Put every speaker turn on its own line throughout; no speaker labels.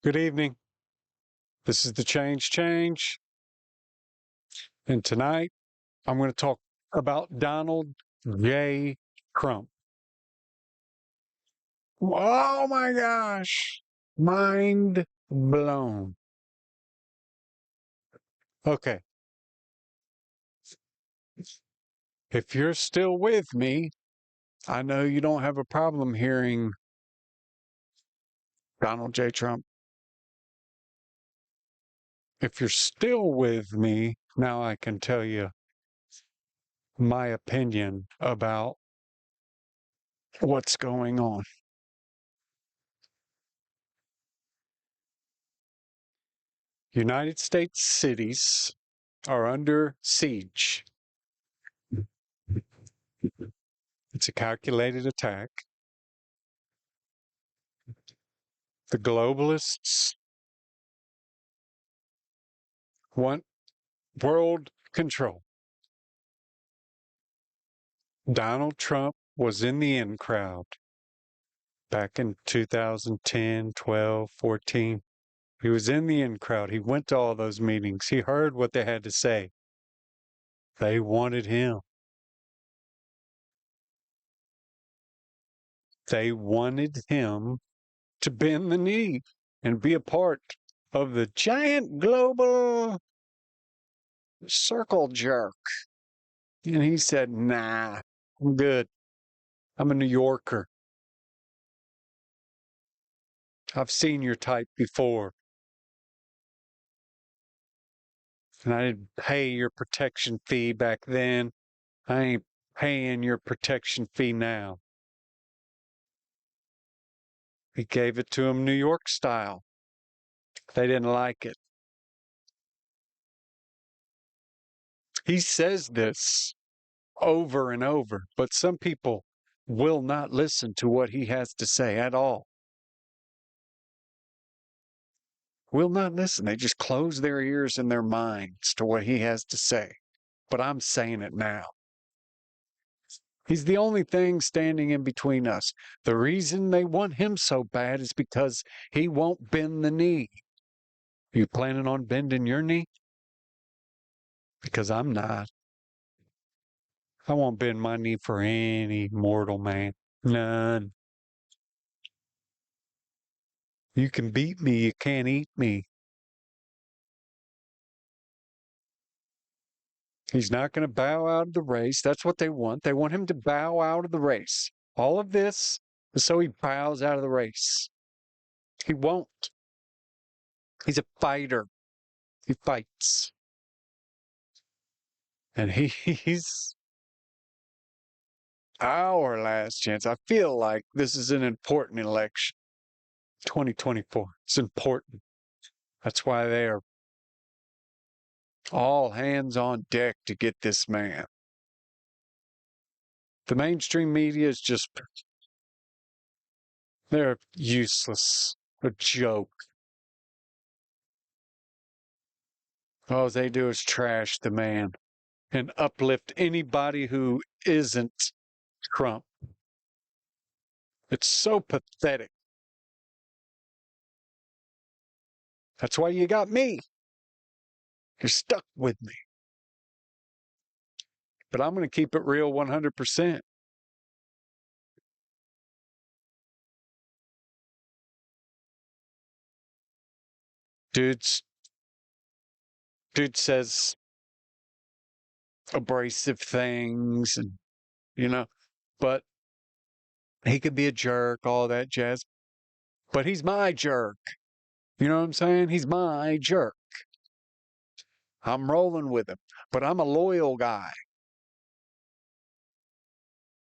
Good evening. This is the Change. And tonight I'm going to talk about Donald J. Trump. Oh my gosh. Mind blown. Okay. If you're still with me, I know you don't have a problem hearing Donald J. Trump. If you're still with me, now I can tell you my opinion about what's going on. United States cities are under siege. It's a calculated attack. The globalists want world control. Donald Trump was in the in crowd back in 2010, 12, 14. He was in the in crowd. He went to all those meetings. He heard what they had to say. They wanted him. They wanted him to bend the knee and be a part of the giant global circle jerk. And he said, nah, I'm good. I'm a New Yorker. I've seen your type before. And I didn't pay your protection fee back then. I ain't paying your protection fee now. He gave it to him New York style. They didn't like it. He says this over and over, but some people will not listen to what he has to say at all. Will not listen. They just close their ears and their minds to what he has to say. But I'm saying it now. He's the only thing standing in between us. The reason they want him so bad is because he won't bend the knee. Are you planning on bending your knee? Because I'm not. I won't bend my knee for any mortal man. None. You can beat me, you can't eat me. He's not going to bow out of the race. That's what they want. They want him to bow out of the race. All of this is so he bows out of the race. He won't. He's a fighter. He fights. And he's our last chance. I feel like this is an important election. 2024. It's important. That's why they are all hands on deck to get this man. The mainstream media is just, they're useless. A joke. All they do is trash the man and uplift anybody who isn't Trump. It's so pathetic. That's why you got me. You're stuck with me. But I'm going to keep it real 100%. Dude says abrasive things and, but he could be a jerk, all that jazz. But he's my jerk. You know what I'm saying? He's my jerk. I'm rolling with him, but I'm a loyal guy.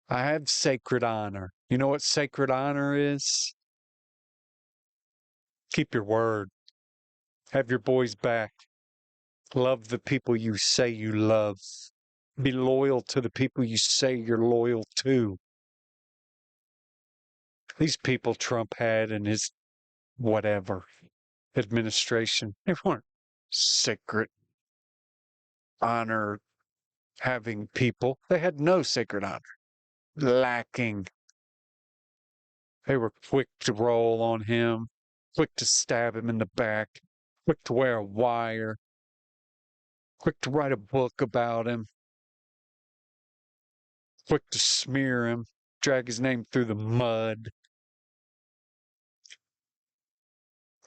I have sacred honor. You know what sacred honor is? Keep your word. Have your boys back. Love the people you say you love. Be loyal to the people you say you're loyal to. These people Trump had in his whatever administration, they weren't sacred honor having people. They had no sacred honor. Lacking. They were quick to roll on him. quick to stab him in the back, quick to wear a wire, quick to write a book about him, quick to smear him, drag his name through the mud.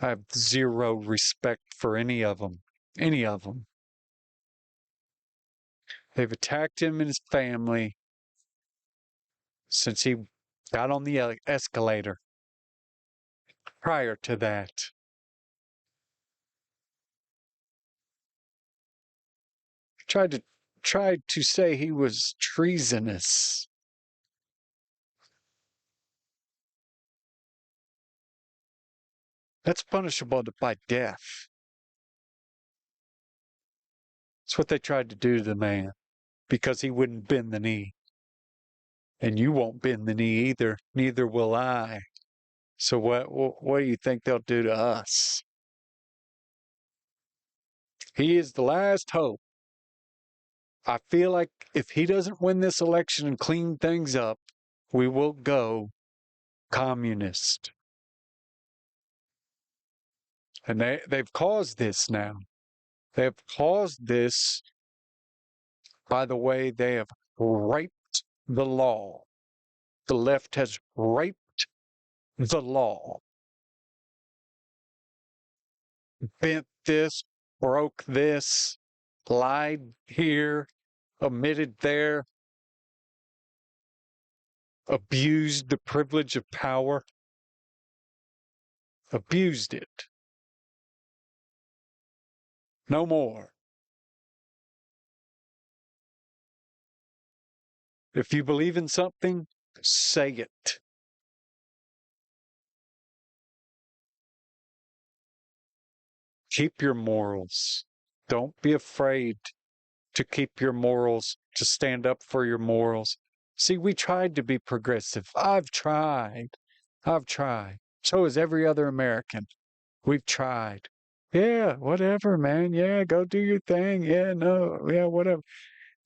I have zero respect for any of them. Any of them. They've attacked him and his family since he got on the escalator. Prior to that, tried to say he was treasonous. That's punishable by death. That's what they tried to do to the man because he wouldn't bend the knee. And you won't bend the knee either. Neither will I. So what do you think they'll do to us? He is the last hope. I feel like if he doesn't win this election and clean things up, we will go communist. And they've caused this now. They have caused this by the way they have raped the law. The left has raped the law. Bent this, broke this, lied here, omitted there, abused the privilege of power, abused it. No more. If you believe in something, say it. Keep your morals. Don't be afraid to keep your morals, to stand up for your morals. See, we tried to be progressive. I've tried. So has every other American. We've tried. Yeah, whatever, man. Yeah, go do your thing. Yeah, no, yeah, whatever.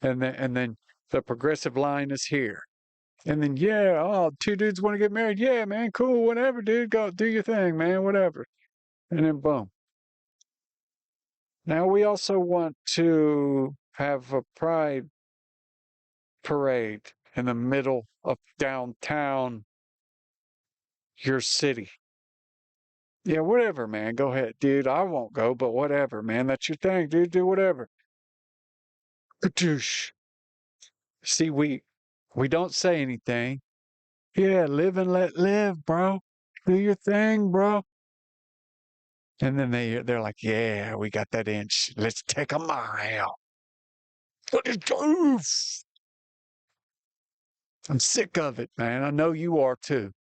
And then the progressive line is here. And then, yeah, oh, two dudes want to get married. Yeah, man, cool, whatever, dude. Go do your thing, man, whatever. And then boom. Now we also want to have a pride parade in the middle of downtown your city. Yeah, whatever, man. Go ahead, dude. I won't go, but whatever, man. That's your thing, dude. Do whatever. Kadoosh. See, we don't say anything. Yeah, live and let live, bro. Do your thing, bro. And then they're like, yeah, we got that inch. Let's take a mile. I'm sick of it, man. I know you are too.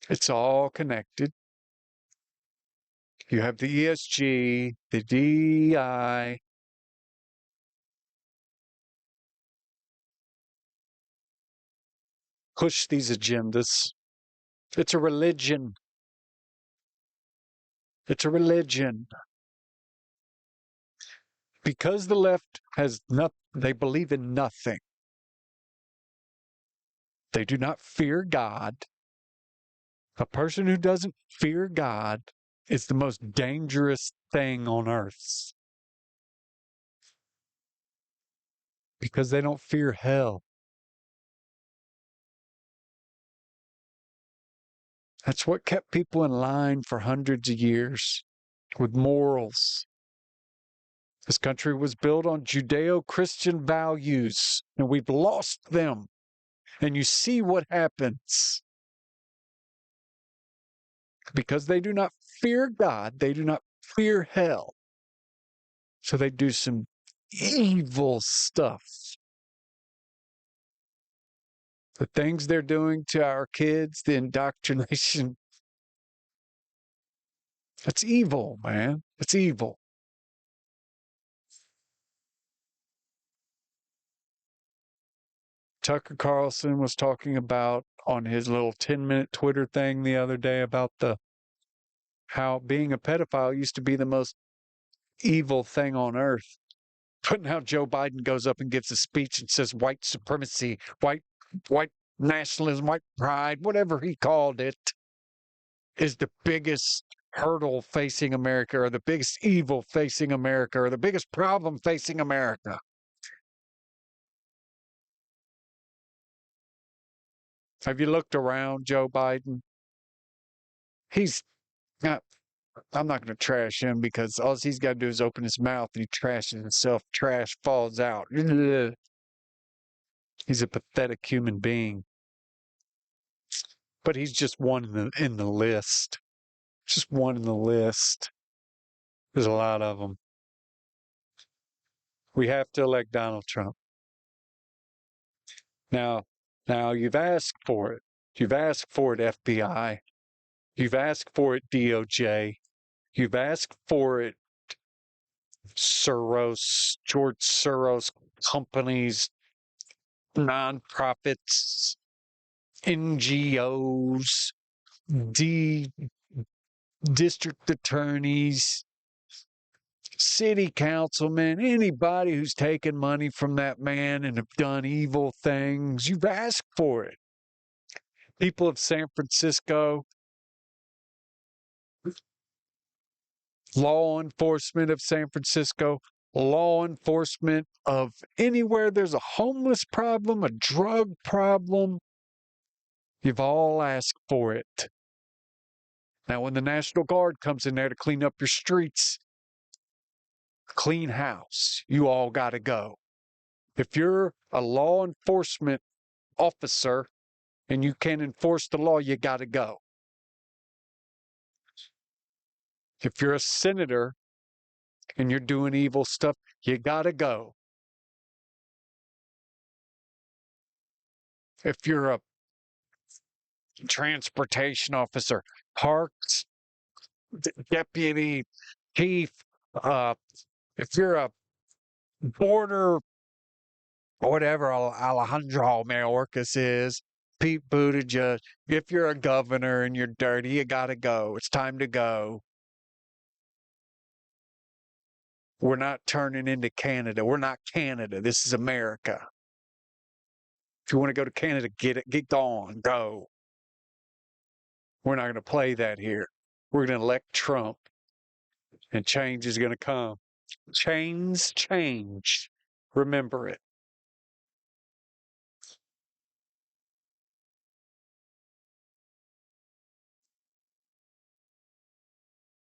It's all connected. You have the ESG, the DEI. Push these agendas. It's a religion. It's a religion. Because the left has nothing, they believe in nothing. They do not fear God. A person who doesn't fear God is the most dangerous thing on earth. Because they don't fear hell. That's what kept people in line for hundreds of years with morals. This country was built on Judeo-Christian values, and we've lost them. And you see what happens. Because they do not fear God, they do not fear hell. So they do some evil stuff. The things they're doing to our kids, the indoctrination, that's evil, man. It's evil. Tucker Carlson was talking about on his little 10-minute Twitter thing the other day about how being a pedophile used to be the most evil thing on earth. But now Joe Biden goes up and gives a speech and says white supremacy, white nationalism, white pride, whatever he called it, is the biggest hurdle facing America, or the biggest evil facing America, or the biggest problem facing America. Have you looked around Joe Biden? He's not, I'm not going to trash him because all he's got to do is open his mouth and he trashes himself. Trash falls out. He's a pathetic human being. But he's just one in the list. Just one in the list. There's a lot of them. We have to elect Donald Trump. Now you've asked for it. You've asked for it, FBI. You've asked for it, DOJ. You've asked for it, George Soros companies, nonprofits, NGOs, district attorneys, city councilmen, anybody who's taken money from that man and have done evil things. You've asked for it. People of San Francisco, law enforcement of San Francisco, law enforcement of anywhere there's a homeless problem, a drug problem. You've all asked for it. Now, when the National Guard comes in there to clean up your streets, clean house, you all got to go. If you're a law enforcement officer and you can't enforce the law, you got to go. If you're a senator and you're doing evil stuff, you got to go. If you're a transportation officer, parks deputy chief, if you're a border, whatever Alejandro Mayorkas is, Pete Buttigieg, if you're a governor and you're dirty, you got to go. It's time to go. We're not turning into Canada. We're not Canada. This is America. If you want to go to Canada, get gone, go. We're not going to play that here. We're going to elect Trump, and change is going to come. Change. Remember it.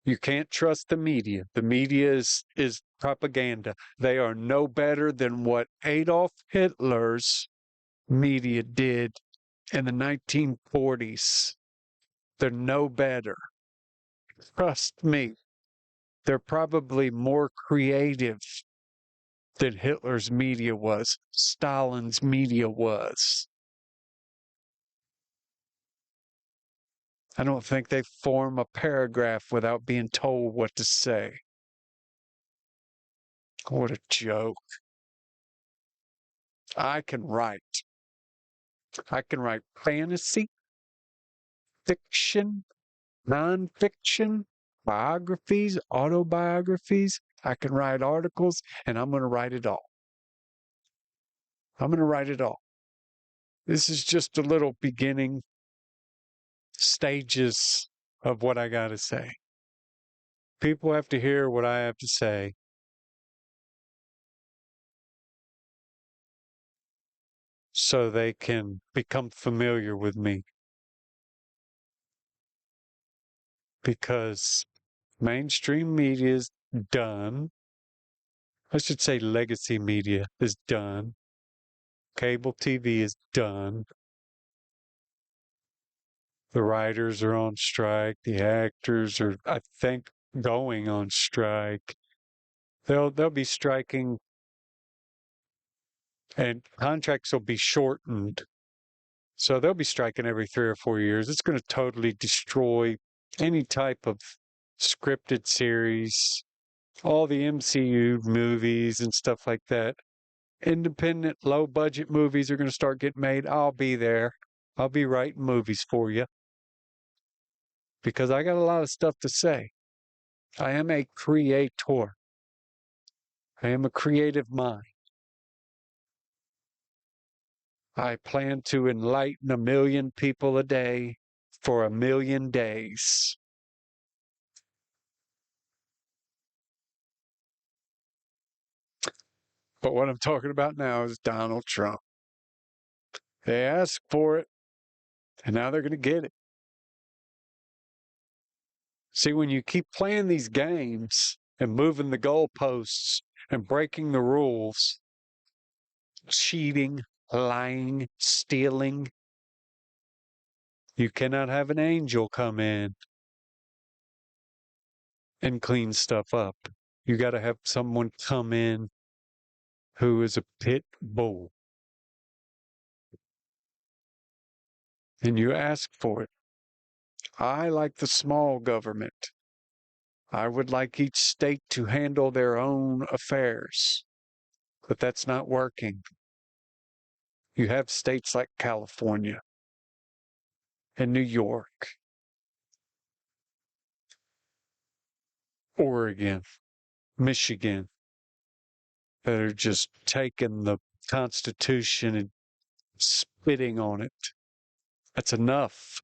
You can't trust the media. The media is propaganda. They are no better than what Adolf Hitler's media did in the 1940s. They're no better. Trust me. They're probably more creative than Hitler's media was, Stalin's media was. I don't think they form a paragraph without being told what to say. What a joke. I can write. I can write fantasy, fiction, nonfiction, biographies, autobiographies. I can write articles, and I'm going to write it all. I'm going to write it all. This is just a little beginning stages of what I got to say. People have to hear what I have to say. So they can become familiar with me. Because mainstream media is done. I should say legacy media is done. Cable TV is done. The writers are on strike. The actors are, I think, going on strike. They'll be striking, and contracts will be shortened. So they'll be striking every 3 or 4 years. It's going to totally destroy any type of scripted series, all the MCU movies and stuff like that. Independent, low budget movies are going to start getting made. I'll be there. I'll be writing movies for you because I got a lot of stuff to say. I am a creator. I am a creative mind. I plan to enlighten 1 million people a day for 1 million days. But what I'm talking about now is Donald Trump. They asked for it, and now they're going to get it. See, when you keep playing these games and moving the goalposts and breaking the rules, cheating, lying, stealing, you cannot have an angel come in and clean stuff up. You got to have someone come in who is a pit bull. And you ask for it. I like the small government. I would like each state to handle their own affairs. But that's not working. You have states like California and New York, Oregon, Michigan, that are just taking the Constitution and spitting on it. That's enough.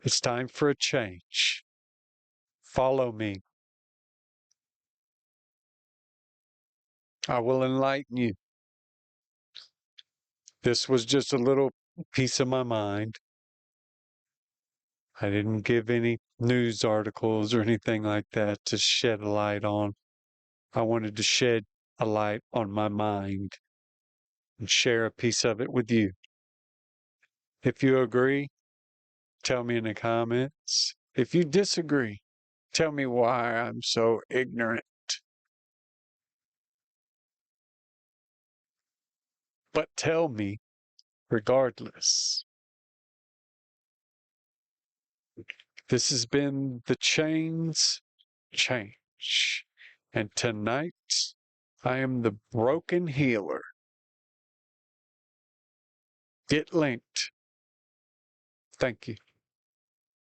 It's time for a change. Follow me. I will enlighten you. This was just a little piece of my mind. I didn't give any news articles or anything like that to shed a light on. I wanted to shed a light on my mind and share a piece of it with you. If you agree, tell me in the comments. If you disagree, tell me why I'm so ignorant. But tell me regardless. This has been the Chains Change. And tonight, I am the broken healer. Get linked. Thank you.